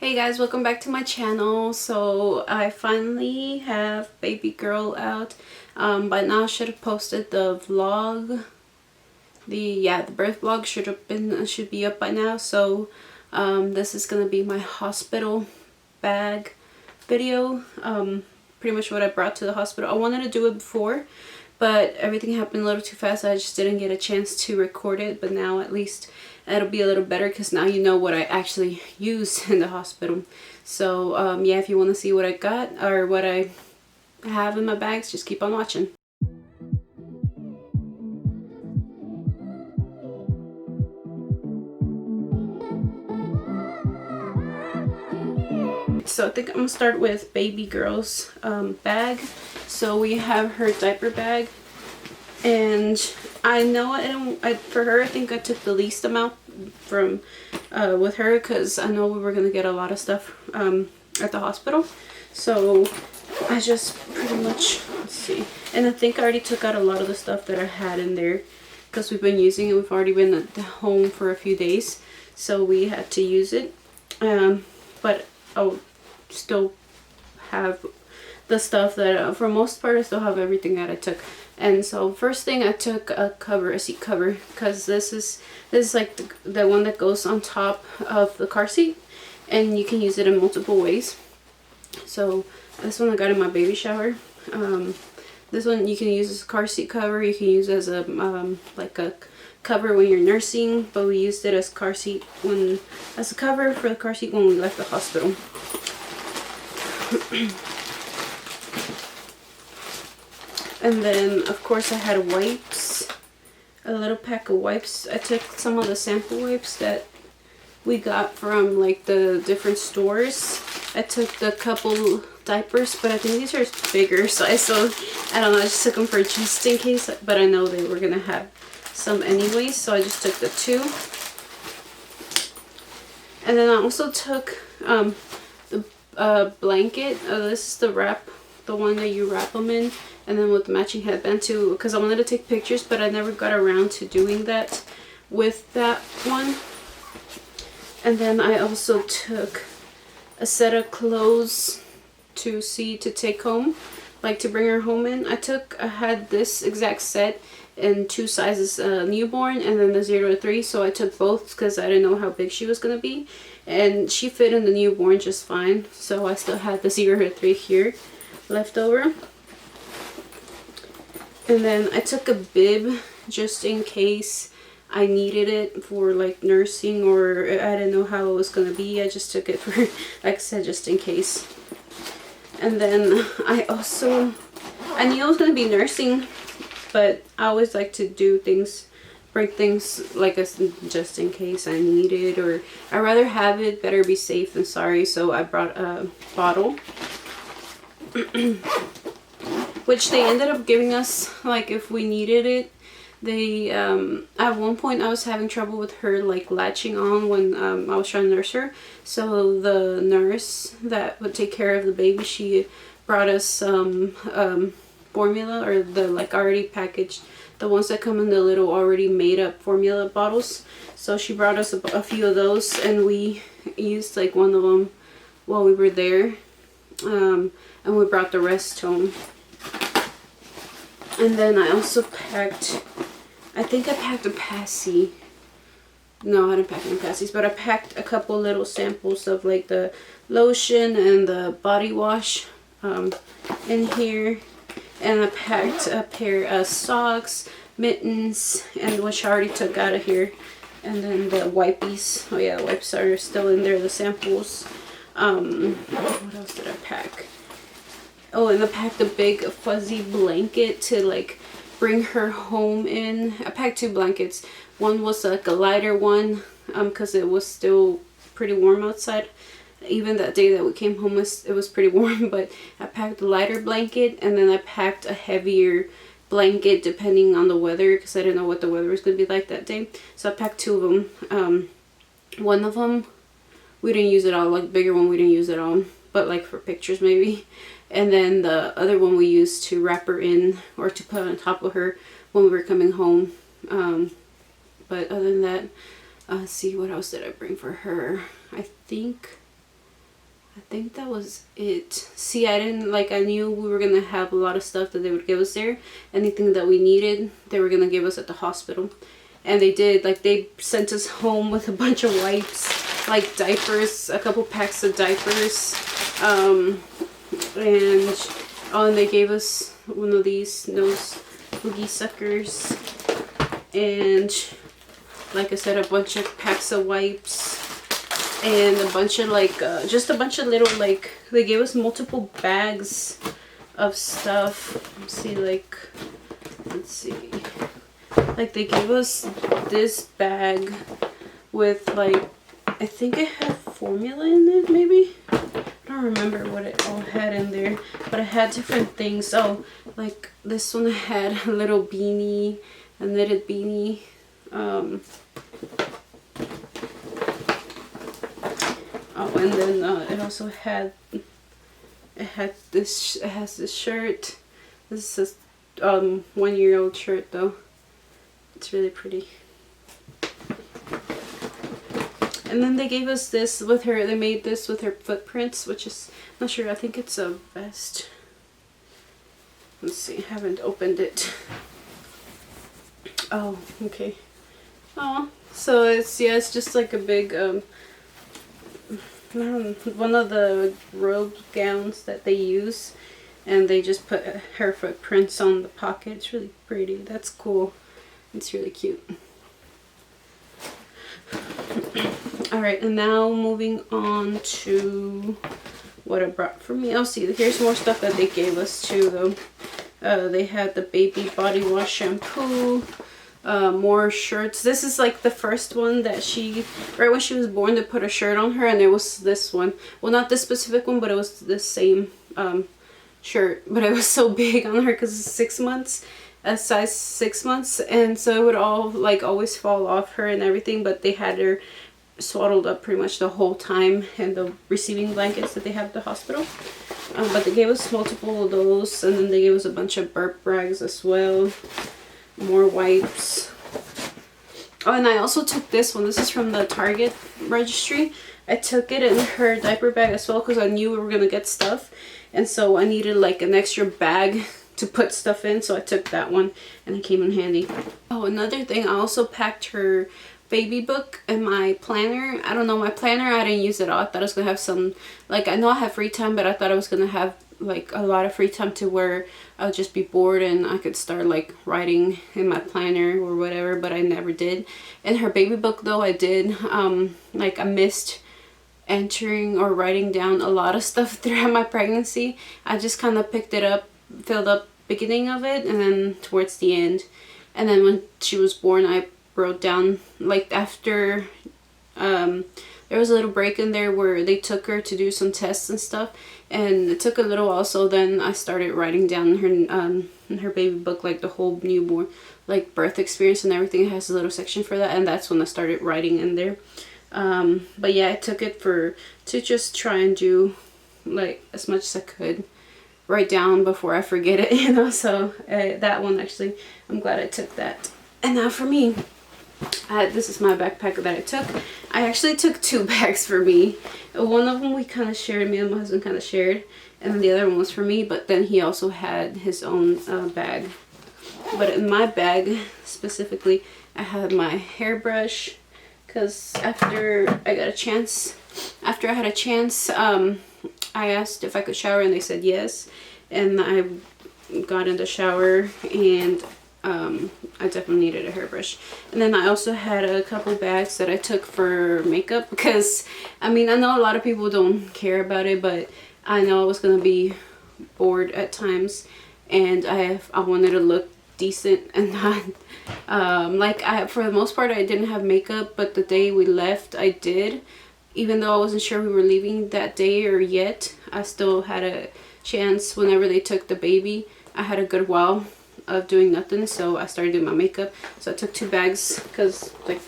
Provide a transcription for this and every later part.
Hey guys, welcome back to my channel. So I finally have baby girl out. By now I should have posted the vlog. The birth vlog should be up by now. So this is gonna be my hospital bag video. Pretty much what I brought to the hospital. I wanted to do it before, but everything happened a little too fast. I just didn't get a chance to record it, but now at least it'll be a little better because now you know what I actually used in the hospital. So yeah, if you want to see what I got or what I have in my bags, just keep on watching. So I think I'm gonna start with baby girl's bag. So we have her diaper bag, and I know for her I think I took the least amount from with her because I know we were gonna get a lot of stuff at the hospital. So I just pretty much, let's see, and I think I already took out a lot of the stuff that I had in there because we've been using it. We've already been at home for a few days, so we had to use it. But I'll still have the stuff that for most part I still have everything that I took. And so first thing, I took a seat cover, because this is like the one that goes on top of the car seat, and you can use it in multiple ways. So this one I got in my baby shower. This one you can use as a car seat cover. You can use as a like a cover when you're nursing, but we used it as as a cover for the car seat when we left the hospital. And then of course I had wipes, a little pack of wipes. I took some of the sample wipes that we got from like the different stores. I took the couple diapers, but I think these are bigger size, so I don't know, I just took them for just in case, but I know they were gonna have some anyway, so I just took the 2. And then I also took the blanket. This is the wrap, the one that you wrap them in, and then with the matching headband too, because I wanted to take pictures, but I never got around to doing that with that one. And then I also took a set of clothes to take home, like to bring her home in. I had this exact set in 2 sizes, newborn and then the 0 to 3, so I took both because I didn't know how big she was gonna be, and she fit in the newborn just fine, so I still had the 0 to 3 here left over. And then I took a bib just in case I needed it for like nursing, or I didn't know how it was gonna be. I just took it for, like I said, just in case. And then I knew I was gonna be nursing, but I always like to bring things like just in case I need it, or I'd rather have it, better be safe than sorry. So I brought a bottle which they ended up giving us like if we needed it. They at one point I was having trouble with her like latching on when I was trying to nurse her, so the nurse that would take care of the baby, she brought us some formula, or the like already packaged, the ones that come in the little already made up formula bottles. So she brought us a few of those, and we used like one of them while we were there, and we brought the rest home. And then I also packed, I think I packed a passy. No, I didn't pack any passies, but I packed a couple little samples of like the lotion and the body wash in here. And I packed a pair of socks, mittens, and which I already took out of here. And then the wipies. Oh yeah, the wipes are still in there, the samples. What else did I pack? Oh, and I packed a big fuzzy blanket to like bring her home in. I packed 2 blankets. One was like a lighter one because it was still pretty warm outside. Even that day that we came home, it was pretty warm, but I packed a lighter blanket, and then I packed a heavier blanket depending on the weather, because I didn't know what the weather was going to be like that day. So I packed 2 of them. One of them we didn't use it all, like bigger one we didn't use it all, but like for pictures maybe. And then the other one we used to wrap her in, or to put on top of her when we were coming home. But other than that, see, what else did I bring for her? I think I think that was it. See, I didn't, like, I knew we were gonna have a lot of stuff that they would give us there. Anything that we needed, they were gonna give us at the hospital. And they did. Like, they sent us home with a bunch of wipes, like diapers, a couple packs of diapers. And they gave us one of these nose boogie suckers. And, like I said, a bunch of packs of wipes. And a bunch of, like, just a bunch of little, like, they gave us multiple bags of stuff. Let's see, like, like, they gave us this bag with, like, I think it had formula in it, maybe? I don't remember what it all had in there, but it had different things. Oh, like, this one had a little beanie, a knitted beanie. Oh, and then it also had, it has this shirt. This is a 1-year-old shirt though. It's really pretty. And then they gave us this with her, they made this with her footprints, which is, I'm not sure, I think it's a vest. Let's see, I haven't opened it. Oh, okay. Oh, so it's, yeah, it's just like a big, one of the robe gowns that they use, and they just put her footprints on the pocket. It's really pretty. That's cool. It's really cute. Alright, and now moving on to what I brought for me. Oh, see, here's more stuff that they gave us too, though. They had the baby body wash shampoo. More shirts. This is like the first one that she, right when she was born, they put a shirt on her, and it was this one. Well, not this specific one, but it was the same shirt, but it was so big on her because it's 6 months, a size 6 months, and so it would all, like, always fall off her and everything, but they had her swaddled up pretty much the whole time in the receiving blankets that they have at the hospital. But they gave us multiple of those, and then they gave us a bunch of burp rags as well. More wipes. Oh, and I also took this one. This is from the Target registry. I took it in her diaper bag as well because I knew we were going to get stuff. And so I needed like an extra bag to put stuff in. So I took that one and it came in handy. Oh, another thing. I also packed her baby book and my planner. I don't know, my planner, I didn't use it all. I thought I was going to have some, like, I know I have free time, but I thought I was going to have like a lot of free time to where I would just be bored and I could start like writing in my planner or whatever, but I never did. In her baby book though, I did. Like, I missed entering or writing down a lot of stuff throughout my pregnancy. I just kind of picked it up, filled up beginning of it, and then towards the end. And then when she was born, I wrote down, like, after there was a little break in there where they took her to do some tests and stuff, and it took a little while, so then I started writing down in her baby book, like, the whole newborn, like, birth experience and everything. It has a little section for that, and that's when I started writing in there. But yeah, I took it to just try and do, like, as much as I could write down before I forget it, you know. So that one, actually, I'm glad I took that. And now for me, this is my backpack that I took. I actually took 2 bags for me. One of them we kind of shared, me and my husband kind of shared, and then the other one was for me, but then he also had his own bag. But in my bag specifically, I had my hairbrush, because after I had a chance, I asked if I could shower and they said yes, and I got in the shower, and I definitely needed a hairbrush. And then I also had a couple bags that I took for makeup, because I mean, I know a lot of people don't care about it, but I know I was gonna be bored at times, and I wanted to look decent and not like, for the most part I didn't have makeup, but the day we left I did. Even though I wasn't sure we were leaving that day or yet, I still had a chance. Whenever they took the baby, I had a good while of doing nothing, so I started doing my makeup. So I took 2 bags because, like,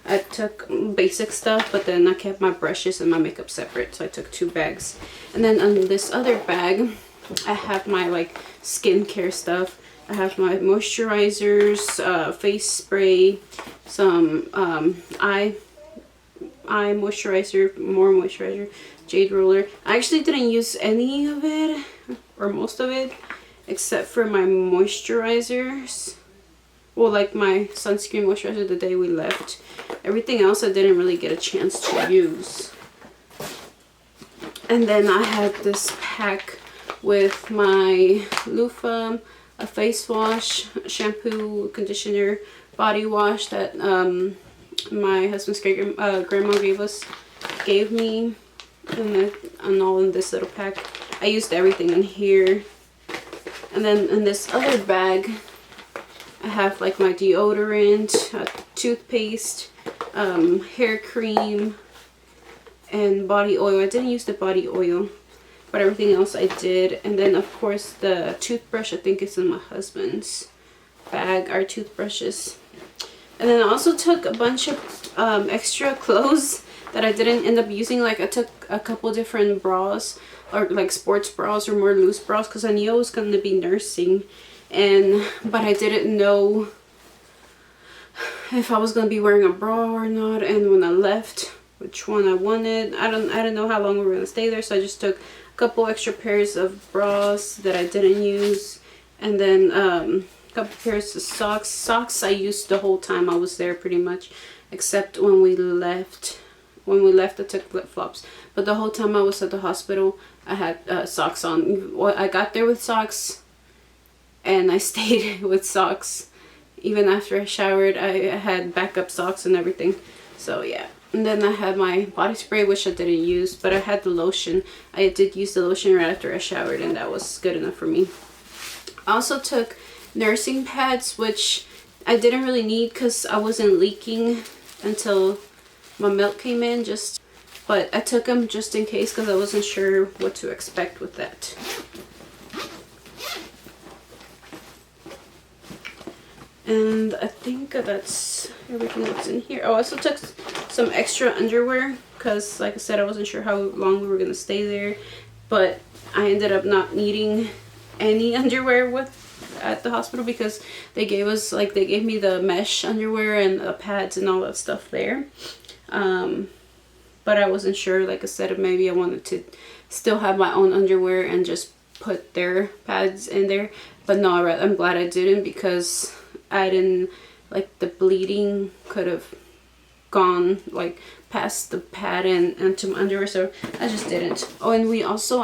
I took basic stuff, but then I kept my brushes and my makeup separate, so I took 2 bags. And then on this other bag, I have my, like, skincare stuff. I have my moisturizers, face spray, some eye moisturizer, more moisturizer, jade roller. I actually didn't use any of it, or most of it, except for my moisturizers. Well, like my sunscreen moisturizer the day we left. Everything else I didn't really get a chance to use. And then I had this pack with my loofah, a face wash, shampoo, conditioner, body wash that my husband's grandma gave me, and all in this little pack. I used everything in here. And then in this other bag, I have like my deodorant, toothpaste, hair cream, and body oil. I didn't use the body oil, but everything else I did. And then of course the toothbrush, I think it's in my husband's bag, our toothbrushes. And then I also took a bunch of extra clothes that I didn't end up using. Like I took a couple different bras, or like sports bras or more loose bras, because I knew I was going to be nursing, but I didn't know if I was going to be wearing a bra or not. And when I left, which one I wanted, I didn't know how long we were going to stay there, so I just took a couple extra pairs of bras that I didn't use, and then a couple pairs of socks I used the whole time I was there pretty much, except when we left. When we left, I took flip-flops, but the whole time I was at the hospital I had socks on. I got there with socks, and I stayed with socks. Even after I showered, I had backup socks and everything. So yeah. And then I had my body spray, which I didn't use, but I had the lotion. I did use the lotion right after I showered, and that was good enough for me. I also took nursing pads, which I didn't really need because I wasn't leaking until my milk came in, but I took them just in case because I wasn't sure what to expect with that. And I think that's everything that's in here. Oh, I also took some extra underwear because, like I said, I wasn't sure how long we were going to stay there, but I ended up not needing any underwear at the hospital because they gave me the mesh underwear and the pads and all that stuff there. But I wasn't sure, like I said, maybe I wanted to still have my own underwear and just put their pads in there. But no, I'm glad I didn't, because I didn't, like, the bleeding could have gone like past the pad and into my underwear, so I just didn't. Oh, and I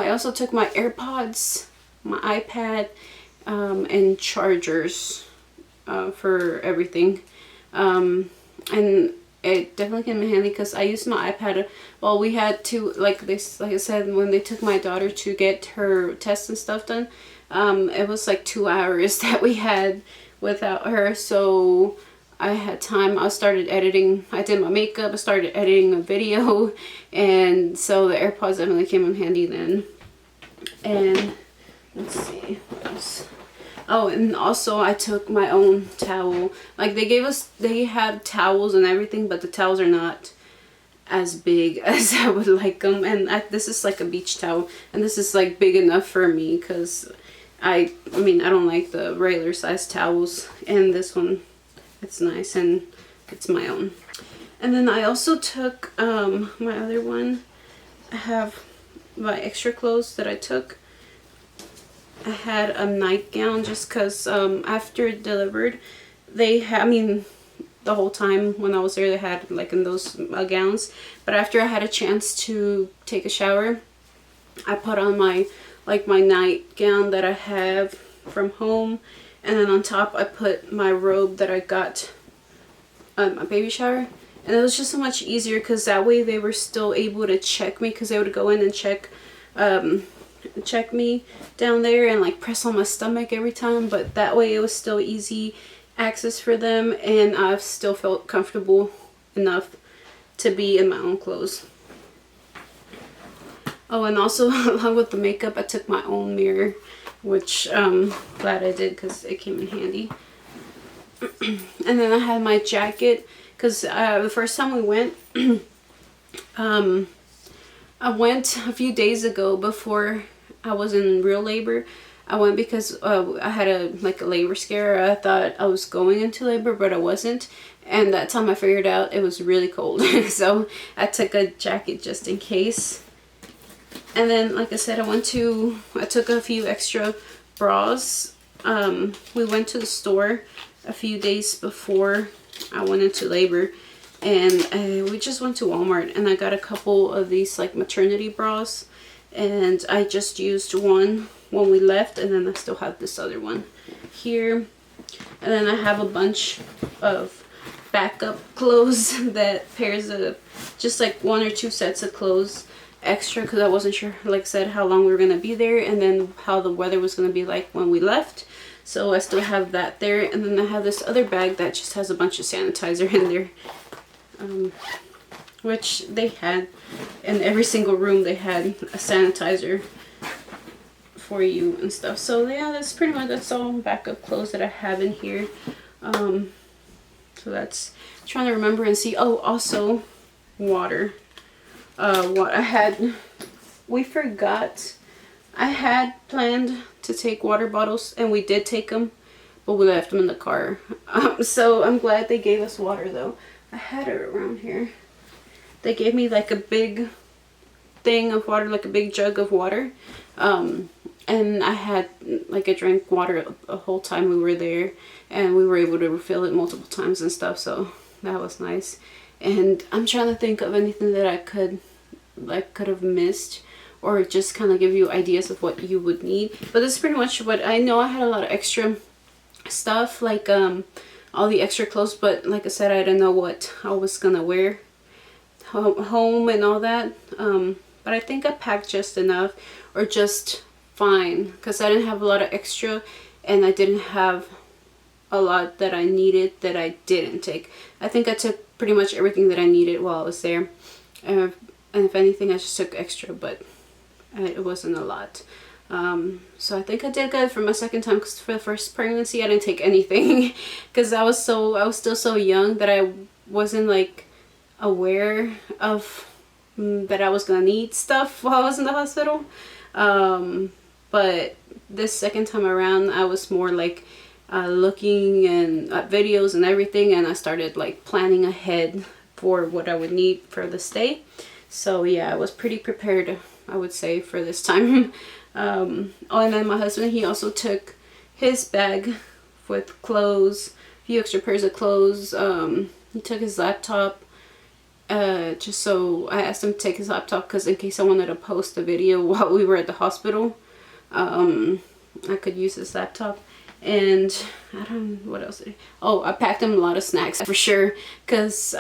also took my AirPods, my iPad, and chargers for everything. And it definitely came in handy because I used my iPad. Well, we had to, like I said, when they took my daughter to get her tests and stuff done, it was like 2 hours that we had without her. So I had time. I started editing. I did my makeup. I started editing a video, and so the AirPods definitely came in handy then. And let's see what else. Oh, and also I took my own towel. Like they have towels and everything, but the towels are not as big as I would like them. And this is like a beach towel, and this is like big enough for me because I mean I don't like the regular size towels, and this one, it's nice and it's my own. And then I also took my other one. I have my extra clothes that I took. I had a nightgown just because after it delivered, the whole time when I was there, they had like in those gowns. But after I had a chance to take a shower, I put on my nightgown that I have from home, and then on top I put my robe that I got at my baby shower. And it was just so much easier because that way they were still able to check me, because they would go in and check me down there and like press on my stomach every time, but that way it was still easy access for them, and I still felt comfortable enough to be in my own clothes. Oh, and also along with the makeup, I took my own mirror, which I'm glad I did because it came in handy. And then I had my jacket because the first time we went, I went a few days ago before I was in real labor. I went because I had a labor scare. I thought I was going into labor, but I wasn't. And that time I figured out it was really cold. So I took a jacket just in case. And then, like I said, I took a few extra bras. We went to the store a few days before I went into labor, and we just went to Walmart, and I got a couple of these like maternity bras, and I just used one when we left, and then I still have this other one here. And then I have a bunch of backup clothes that pairs of just like 1 or 2 sets of clothes extra, because I wasn't sure, like I said, how long we were going to be there, and then how the weather was going to be like when we left. So I still have that there. And then I have this other bag that just has a bunch of sanitizer in there, which they had in every single room. They had a sanitizer for you and stuff. So yeah, that's all backup clothes that I have in here. So that's, trying to remember and see. Oh, also water. What we forgot. I had planned to take water bottles, and we did take them, but we left them in the car. So I'm glad they gave us water though. I had it around here. They gave me like a big thing of water, like a big jug of water. And I had, like, I drank water the whole time we were there, and we were able to refill it multiple times and stuff, so that was nice. And I'm trying to think of anything that I could have missed, or just kind of give you ideas of what you would need. But this is pretty much what I know. I had a lot of extra stuff, like all the extra clothes, but like I said, I didn't know what I was gonna wear home and all that. But I think I packed just enough, or just fine, because I didn't have a lot of extra, and I didn't have a lot that I needed that I didn't take. I think I took pretty much everything that I needed while I was there, and if anything I just took extra, but it wasn't a lot. So I think I did good for my second time, because for the first pregnancy I didn't take anything because I was still so young that I wasn't like aware of that I was gonna need stuff while I was in the hospital. But this second time around I was more like looking at videos and everything, and I started like planning ahead for what I would need for the stay. So yeah, I was pretty prepared, I would say, for this time. Oh, and then my husband, he also took his bag with clothes, a few extra pairs of clothes. He took his laptop, just so I asked him to take his laptop, because in case I wanted to post a video while we were at the hospital, I could use his laptop. And I don't know what else. I packed him a lot of snacks for sure, because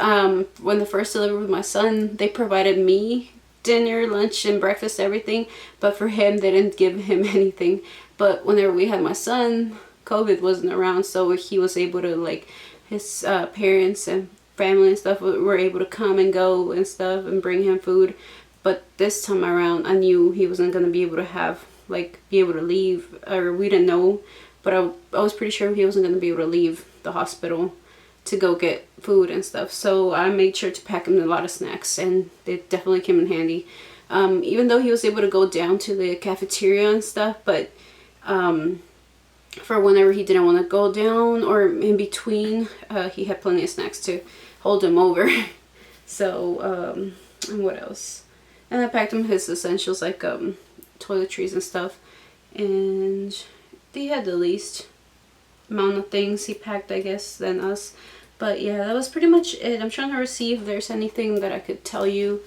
when the first delivery with my son, they provided me dinner, lunch, and breakfast, everything, but for him they didn't give him anything. But whenever we had my son, COVID wasn't around, so he was able to, like, his parents and family and stuff were able to come and go and stuff and bring him food. But this time around I knew he wasn't going to be able to be able to leave, or we didn't know, but I was pretty sure he wasn't going to be able to leave the hospital to go get food and stuff. So I made sure to pack him a lot of snacks, and they definitely came in handy. Even though he was able to go down to the cafeteria and stuff, but for whenever he didn't want to go down or in between, he had plenty of snacks to hold him over. So and what else? And I packed him his essentials, like toiletries and stuff, and he had the least amount of things he packed, I guess, than us. But yeah, that was pretty much it. I'm trying to see if there's anything that I could tell you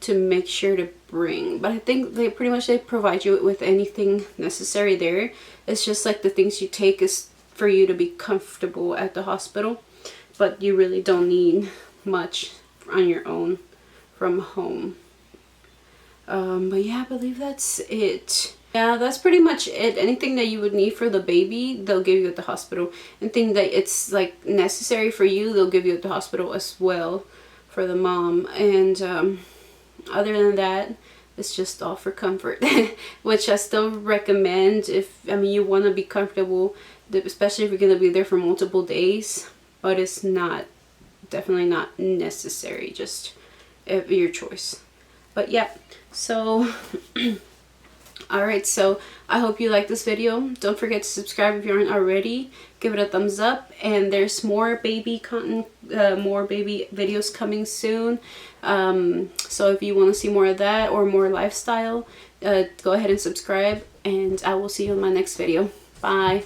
to make sure to bring, but I think they provide you with anything necessary there. It's just like the things you take is for you to be comfortable at the hospital, but you really don't need much on your own from home. But yeah, I believe that's it. Yeah, that's pretty much it. Anything that you would need for the baby, they'll give you at the hospital. Anything that it's like necessary for you, they'll give you at the hospital as well for the mom. And other than that, it's just all for comfort, which I still recommend if, I mean, you want to be comfortable, especially if you're going to be there for multiple days, but it's definitely not necessary, just your choice. But yeah, so alright, so I hope you like this video. Don't forget to subscribe if you aren't already. Give it a thumbs up, and there's more baby content, more baby videos coming soon. So if you want to see more of that or more lifestyle, go ahead and subscribe, and I will see you in my next video. Bye.